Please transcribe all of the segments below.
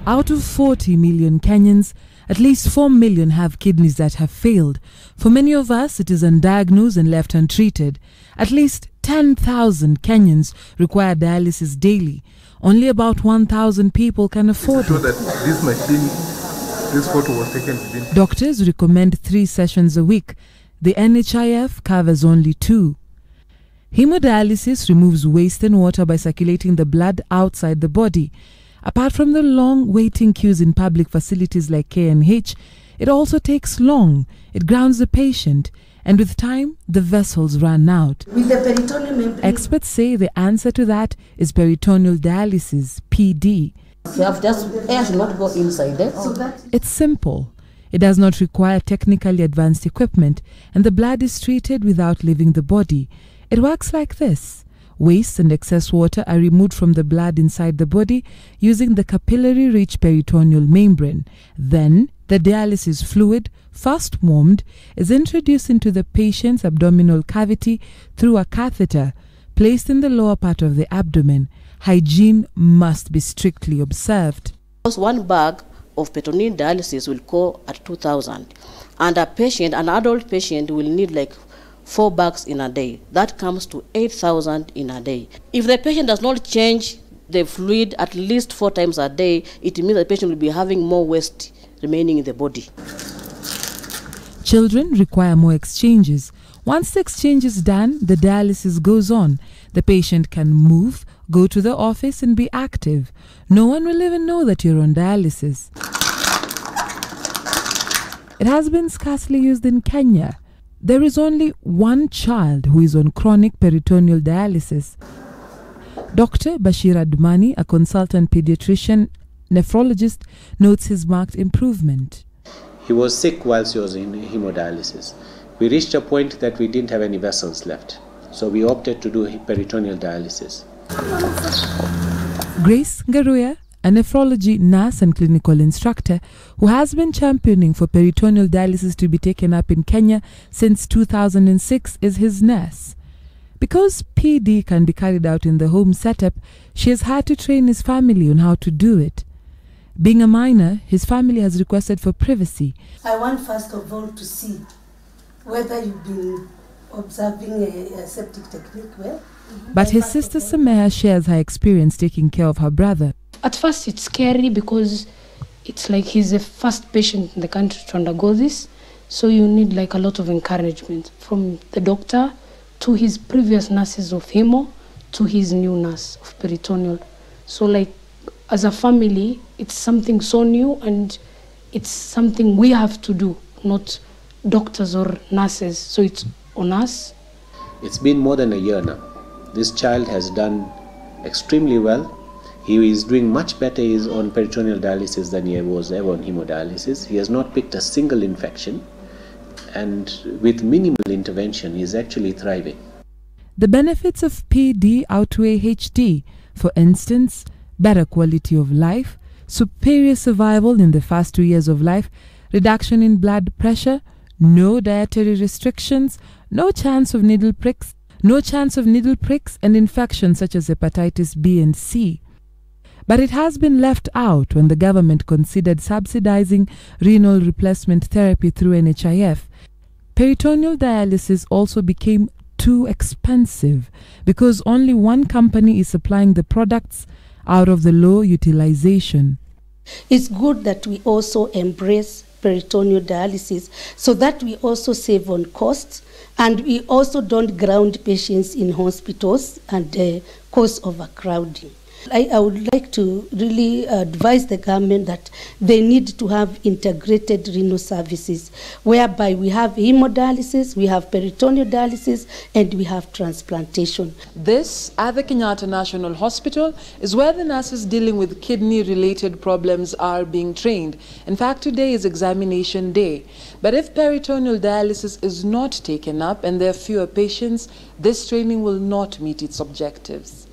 Out of 40 million Kenyans, at least 4 million have kidneys that have failed. For many of us, it is undiagnosed and left untreated. At least 10,000 Kenyans require dialysis daily. Only about 1,000 people can afford it. That this machine, this photo was taken within. Doctors recommend 3 sessions a week. The NHIF covers only 2. Hemodialysis removes waste and water by circulating the blood outside the body. Apart from the long waiting queues in public facilities like KNH, it also takes long. It grounds the patient, and with time, the vessels run out. With the peritoneal membrane. Experts say the answer to that is peritoneal dialysis, PD. You have just air should not go inside there. It's simple. It does not require technically advanced equipment, and the blood is treated without leaving the body. It works like this. Waste and excess water are removed from the blood inside the body using the capillary-rich peritoneal membrane. Then, the dialysis fluid, first warmed, is introduced into the patient's abdominal cavity through a catheter placed in the lower part of the abdomen. Hygiene must be strictly observed. One bag of peritoneal dialysis will go at 2,000, and an adult patient will need like 4 bags in a day. That comes to 8,000 in a day. If the patient does not change the fluid at least 4 times a day, it means the patient will be having more waste remaining in the body. Children require more exchanges. Once the exchange is done, the dialysis goes on. The patient can move, go to the office and be active. No one will even know that you're on dialysis. It has been scarcely used in Kenya. There is only 1 child who is on chronic peritoneal dialysis. Dr. Bashir Admani, a consultant pediatrician nephrologist, notes his marked improvement. He was sick whilst he was in hemodialysis. We reached a point that we didn't have any vessels left, so we opted to do peritoneal dialysis. Grace Ngaruya, a nephrology nurse and clinical instructor who has been championing for peritoneal dialysis to be taken up in Kenya since 2006, is his nurse. Because PD can be carried out in the home setup, she has had to train his family on how to do it. Being a minor, his family has requested for privacy. I want first of all to see whether you've been observing a septic technique well. But his sister Sameha shares her experience taking care of her brother. At first it's scary because it's like he's the first patient in the country to undergo this. So you need like a lot of encouragement from the doctor to his previous nurses of hemo to his new nurse of peritoneal. So like as a family, it's something so new and it's something we have to do, not doctors or nurses. So it's on us. It's been more than a year now. This child has done extremely well. He is doing much better on peritoneal dialysis than he was ever on hemodialysis. He has not picked a single infection, and with minimal intervention, he is actually thriving. The benefits of PD outweigh HD. For instance, better quality of life, superior survival in the first 2 years of life, reduction in blood pressure, no dietary restrictions, no chance of needle pricks, and infections such as hepatitis B and C. But it has been left out when the government considered subsidizing renal replacement therapy through NHIF. Peritoneal dialysis also became too expensive because only one company is supplying the products out of the low utilization. It's good that we also embrace peritoneal dialysis so that we also save on costs and we also don't ground patients in hospitals and cause overcrowding. I would like to really advise the government that they need to have integrated renal services whereby we have hemodialysis, we have peritoneal dialysis, and we have transplantation. This, at the Kenyatta National Hospital, is where the nurses dealing with kidney-related problems are being trained. In fact, today is examination day. But if peritoneal dialysis is not taken up and there are fewer patients, this training will not meet its objectives.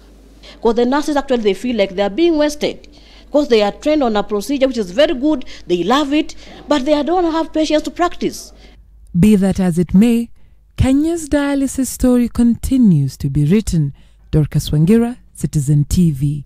Because the nurses actually, they feel like they are being wasted. Because they are trained on a procedure which is very good, they love it, but they don't have patience to practice. Be that as it may, Kenya's dialysis story continues to be written. Dorcas Wangira, Citizen TV.